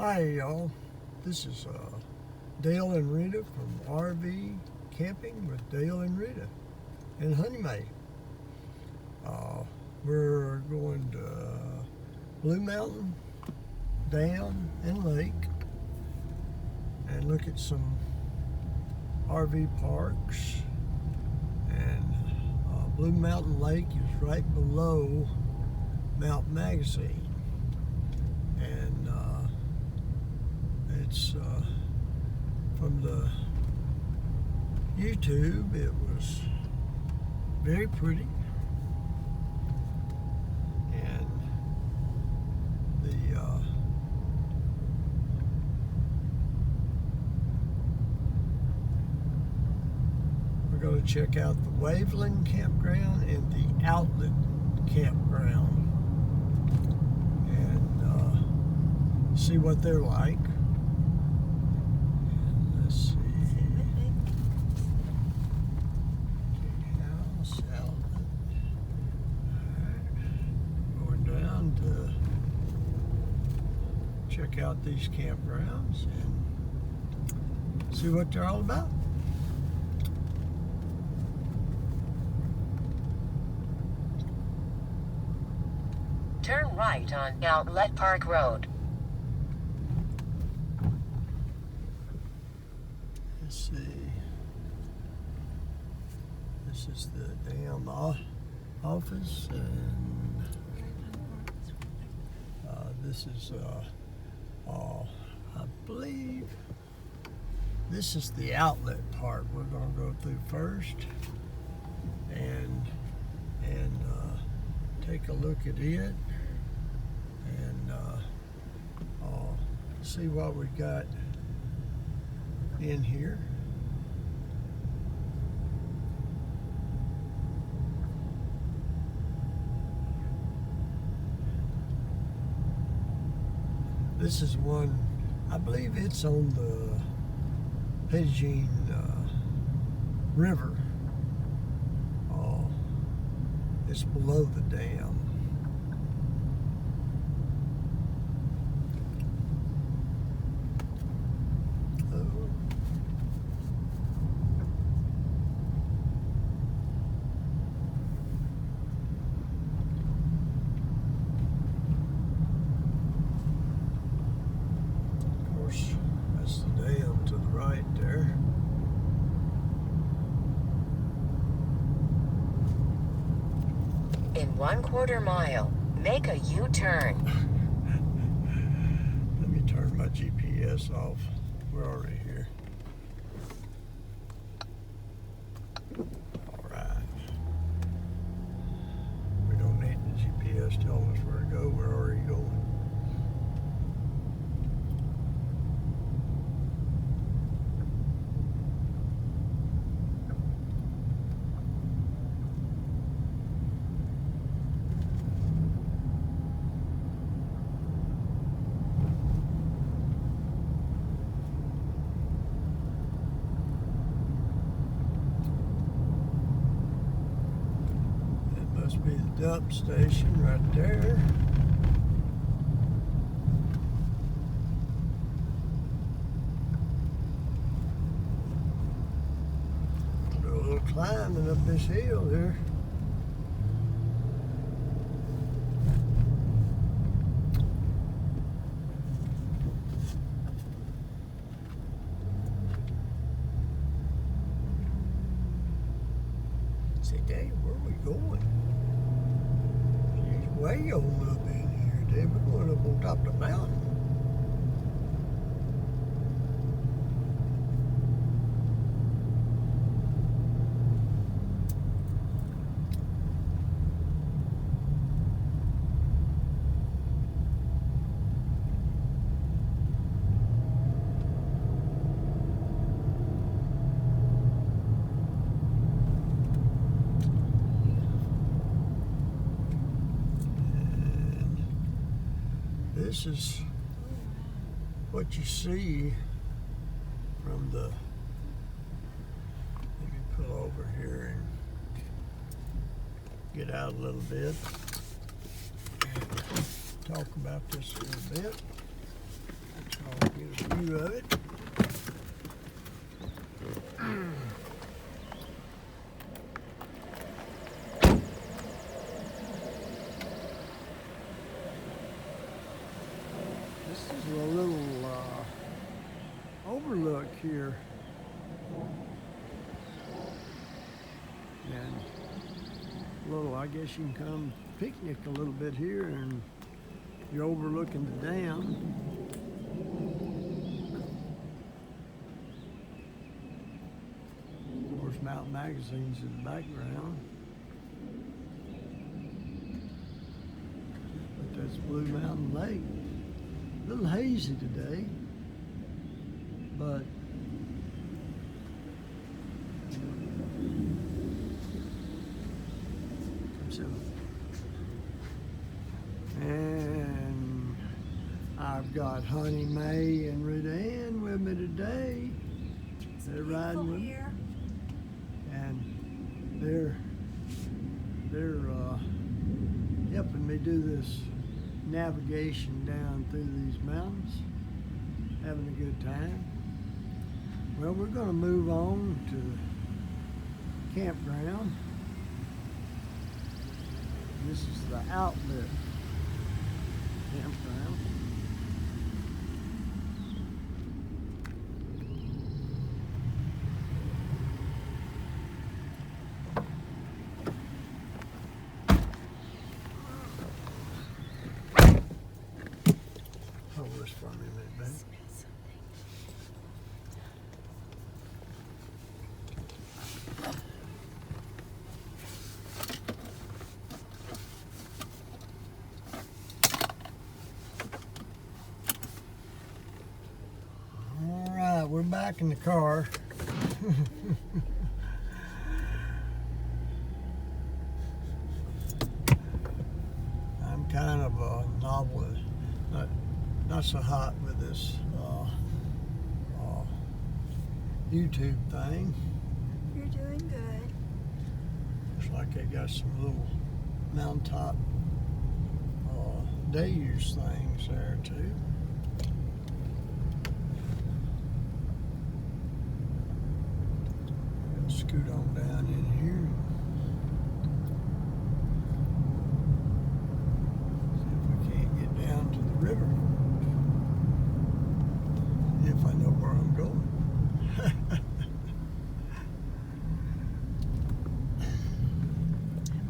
Hi y'all, this is Dale and Rita from RV Camping with Dale and Rita in Honey May. We're going to Blue Mountain Dam and Lake and look at some RV parks. And Blue Mountain Lake is right below Mount Magazine. And it's from the YouTube, it was very pretty, and we're going to check out the Waveland Campground and the Outlet Campground and see what they're like. And let's see. House, Outlet. Alright. Going down to check out these campgrounds and see what they're all about. Turn right on Outlet Park Road. Let's see. This is the damn office, and this is, I believe, this is the outlet part we're going to go through first, and take a look at it, and see what we got in here. This is one, I believe it's on the Pigeon River. It's below the dam. Of course, that's the dam to the right there. In 1/4 mile, make a U-turn. Let me turn my GPS off. We're already here. Alright. We don't need the GPS telling us where to go. We're already going. Must be the dump station right there. Do a little climbing up this hill here. Say, Dave, where are we going? Way on up in here, Dave. We're going up on top of the mountain. This is what you see from the, let me pull over here and get out a little bit and talk about this a little bit. view of it. This is a little overlook here. And little, I guess you can come picnic a little bit here, and you're overlooking the dam. Of course, Mountain Magazine's in the background. But that's Blue Mountain Lake. A little hazy today, but and I've got Honey Mae and Rita Ann with me today. They're riding with me, and they're helping me do this navigation down through these mountains, having a good time. Well, we're going to move on to the campground. This is the outlet campground. Hold this for me a minute, babe. We're back in the car. I'm kind of a novelist, not so hot with this YouTube thing. You're doing good. Looks like they got some little mountaintop day use things there too. Scoot on down in here. See if we can't get down to the river. If I know where I'm going.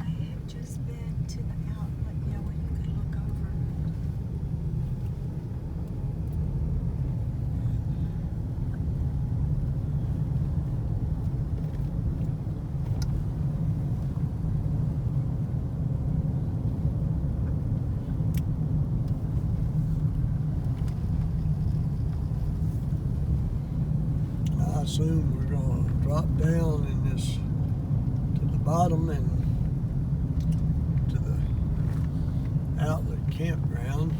I have just been to the outlet, where you can look over. Soon we're going to drop down in this to the bottom and to the outlet campground,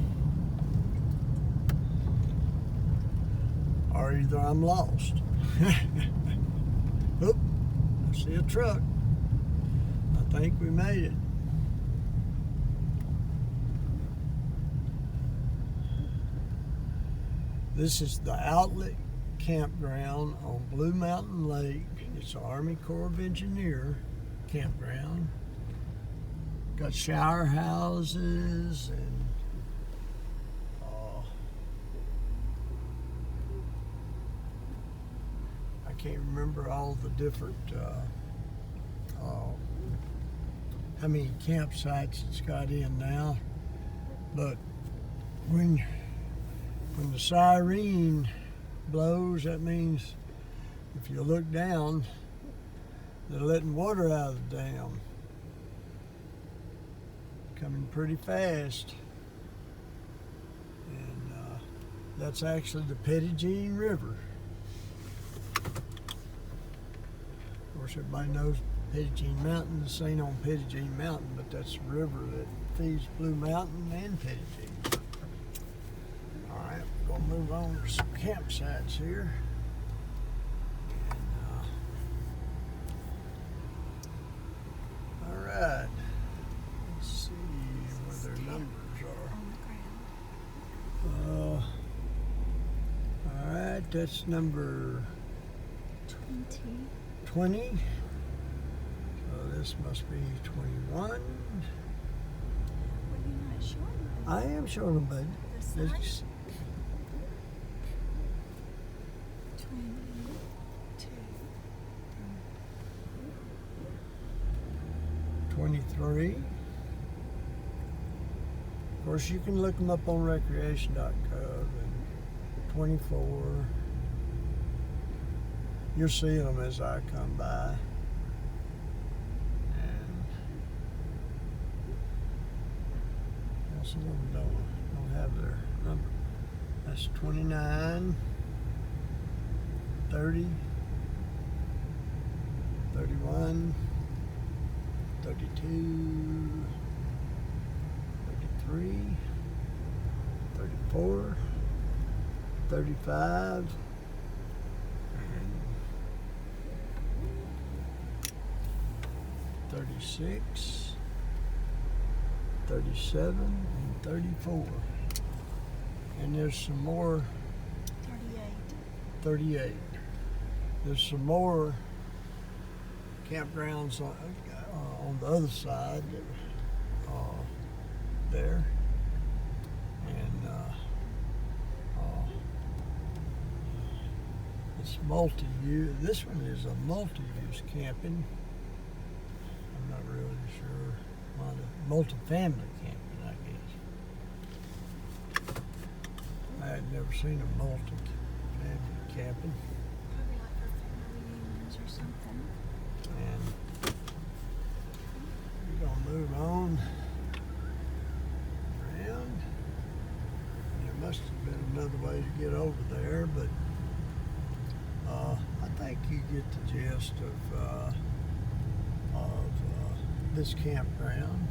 or either I'm lost. Oop, I see a truck. I think we made it. This is the outlet campground on Blue Mountain Lake. It's an Army Corps of Engineer campground. Got shower houses and I can't remember all the different how many campsites it's got in now, but when the siren blows, that means if you look down, they're letting water out of the dam, coming pretty fast, and that's actually the Petit Jean River. Of course, everybody knows Petit Jean Mountain. This ain't on Petit Jean Mountain, but that's the river that feeds Blue Mountain and Petit Jean. All right, we're gonna move on to some campsites here. And, all right, let's see where their numbers are. On the ground. All think that's number 20. 20. So this must be 21. Well, you're not showing them I am showing them, bud. the sign. It's 22. 23. Of course, you can look them up on recreation.gov. And 24. You'll see them as I come by. And some of them don't have their number. That's 29, 30, 31, 32, 33, 34, 35, and 36, 37, and 34. And there's some more, 38. 38. There's some more campgrounds on the other side there. And it's multi-use. This one is a multi-use camping. I'm not really sure. Multi-family camping, I guess. I had never seen a multi-family camping. Probably like for family reunions or something. And we're gonna move on around. There must have been another way to get over there, but I think you get the gist of this campground.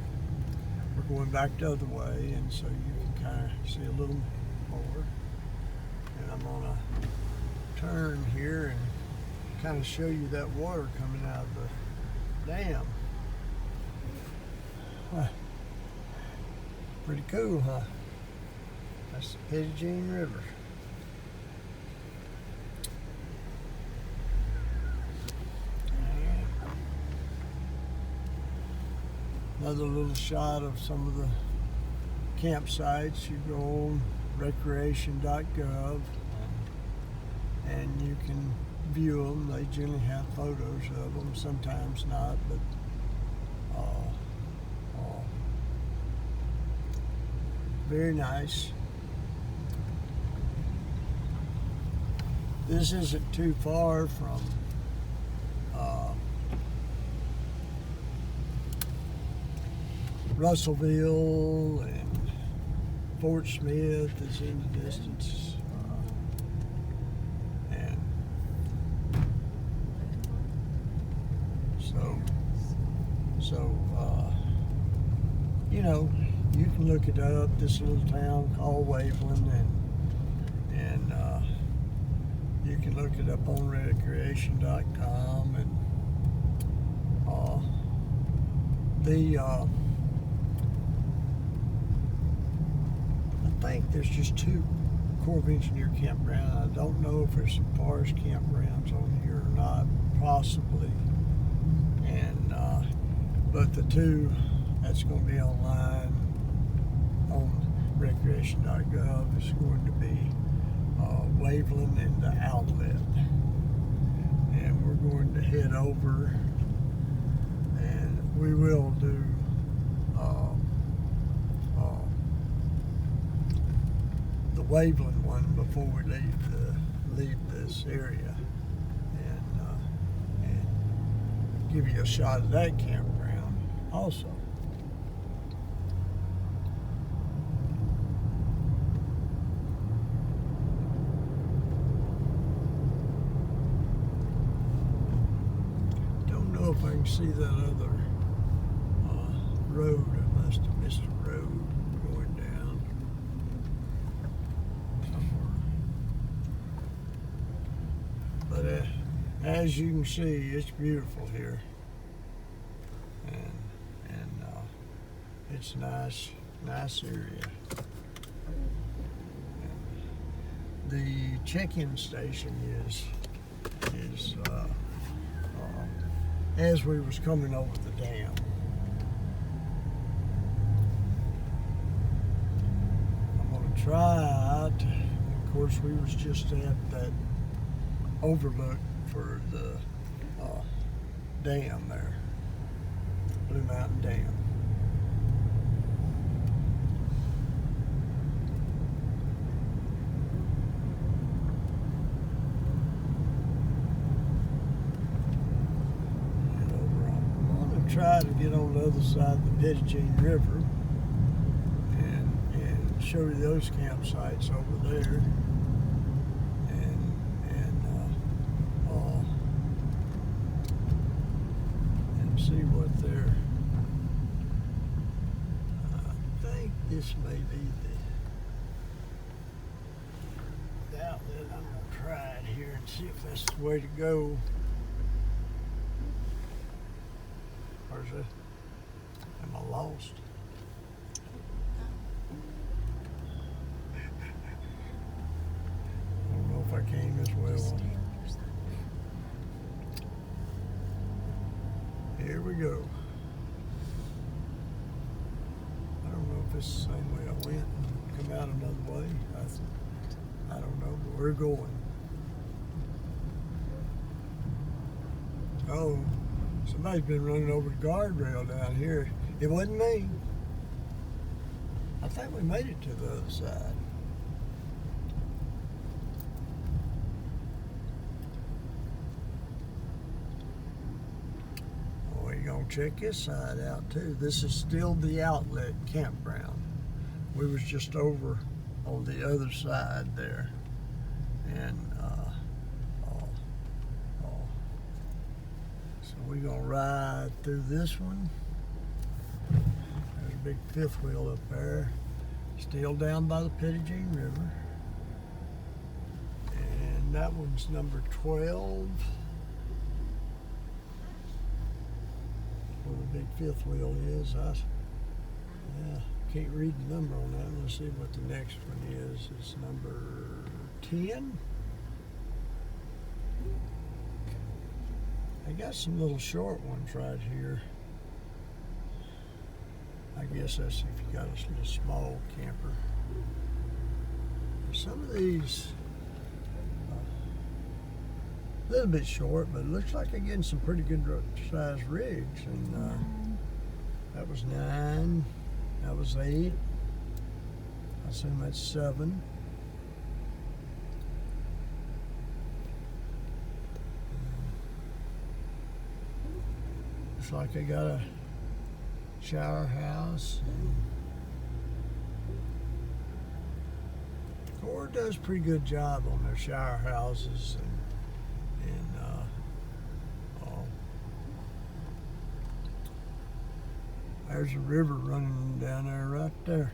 We're going back the other way, and so you can kind of see a little more. And I'm gonna turn here and kind of show you that water coming out of the dam. Pretty cool, huh? That's the Pigeon River. Another little shot of some of the campsites. You go on recreation.gov and you can view them. They generally have photos of them, sometimes not, but very nice. This isn't too far from Russellville, and Fort Smith is in the distance. And so you know, you can look it up. This little town called Waveland, and you can look it up on recreation.com, and I think there's just 2 Corps of Engineer campgrounds. I don't know if there's some forest campgrounds on here or not, possibly. And but the 2 that's going to be online on recreation.gov is going to be Waveland and the Outlet. And we're going to head over, and we will do the Waveland one before we leave this area, and give you a shot of that campground also. Don't know if I can see that other road. I must have missed a road going down somewhere. But as you can see, it's beautiful here, and it's nice area. And the check-in station is as we was coming over the dam. I'm gonna try to, of course we was just at that overlook for the dam there, Blue Mountain Dam. Try to get on the other side of the Pittagene River and show you those campsites over there and see what they're. I think this may be the outlet. I'm gonna try it here and see if that's the way to go. Or is it? Am I lost? I don't know if I came as well. Here we go. I don't know if it's the same way I went and come out another way. I don't know, but we're going. Oh. Somebody's been running over the guardrail down here. It wasn't me. I think we made it to the other side. Oh, we're gonna check this side out too. This is still the outlet campground. We was just over on the other side there. And we're gonna ride through this one. There's a big fifth wheel up there, still down by the Pittagene River. And that one's number 12. Where the big fifth wheel is. Can't read the number on that. Let's see what the next one is. It's number 10. I got some little short ones right here. I guess that's if you got a little small camper. Some of these a little bit short, but it looks like they're getting some pretty good sized rigs. And that was 9. That was 8. I assume that's 7. Looks like they got a shower house. Core does a pretty good job on their shower houses and there's a river running down there right there.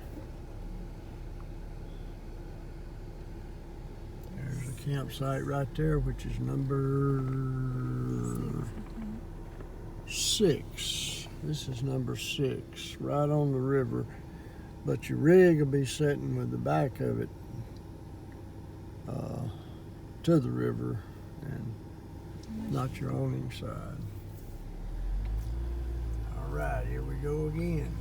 There's a campsite right there, which is number 6. This is number 6, right on the river. But your rig will be sitting with the back of it to the river and not your awning side. All right, here we go again.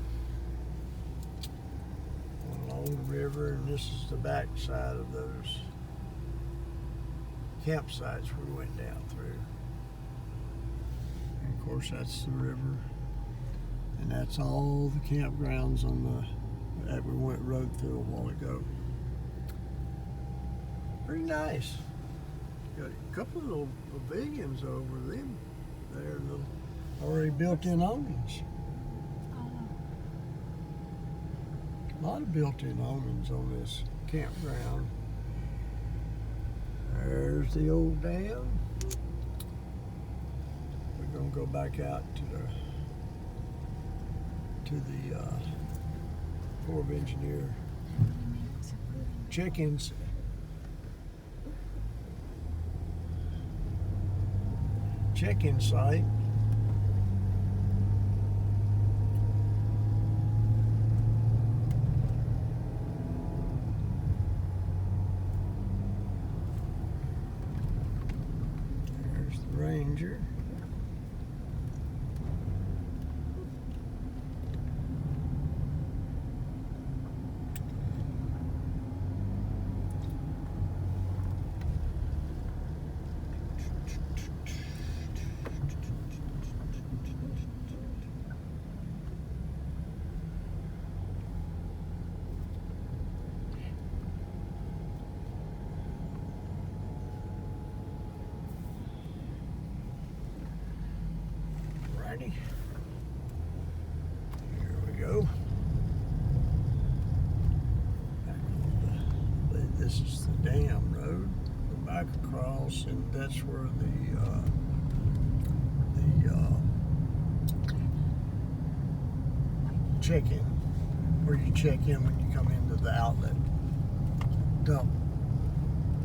Going along the river, and this is the back side of those campsites we went down through. And of course, that's the river, and that's all the campgrounds on that we rode through a while ago. Pretty nice. Got a couple of little pavilions over them. They're little already built-in awnings. A lot of built-in awnings on this campground. There's the old dam. We're gonna go back out to the Corps of Engineer check-ins. Check-in site. Roger. Righty. Here we go. This is the dam road. We're back across, and that's where the check-in, where you check in when you come into the outlet dump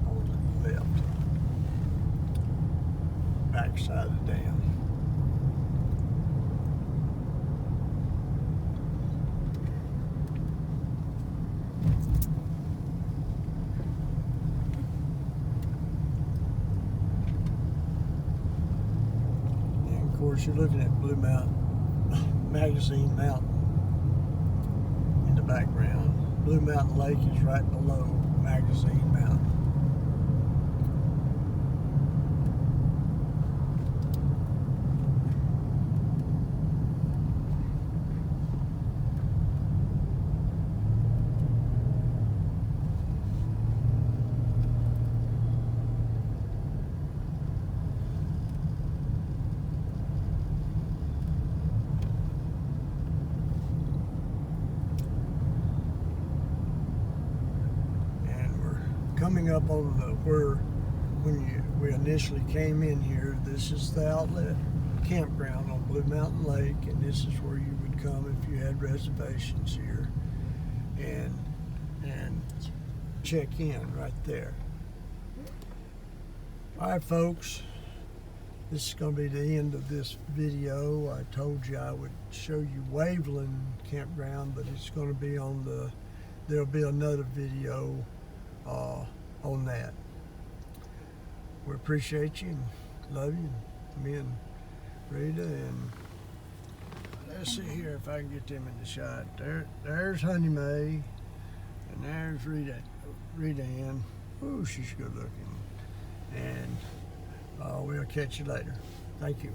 on the left, back side of the dam. And of course, you're looking at Blue Mountain, Magazine Mountain in the background. Blue Mountain Lake is right below Magazine Mountain. Coming up on where we initially came in here, this is the outlet campground on Blue Mountain Lake, and this is where you would come if you had reservations here and check in right there. All right, folks, this is going to be the end of this video. I told you I would show you Waveland Campground, but it's going to be on there'll be another video on that. We appreciate you and love you. Me and Rita, and let's see here if I can get them in the shot. There's Honey May, and there's Rita Ann. Ooh, she's good looking. And we'll catch you later. Thank you.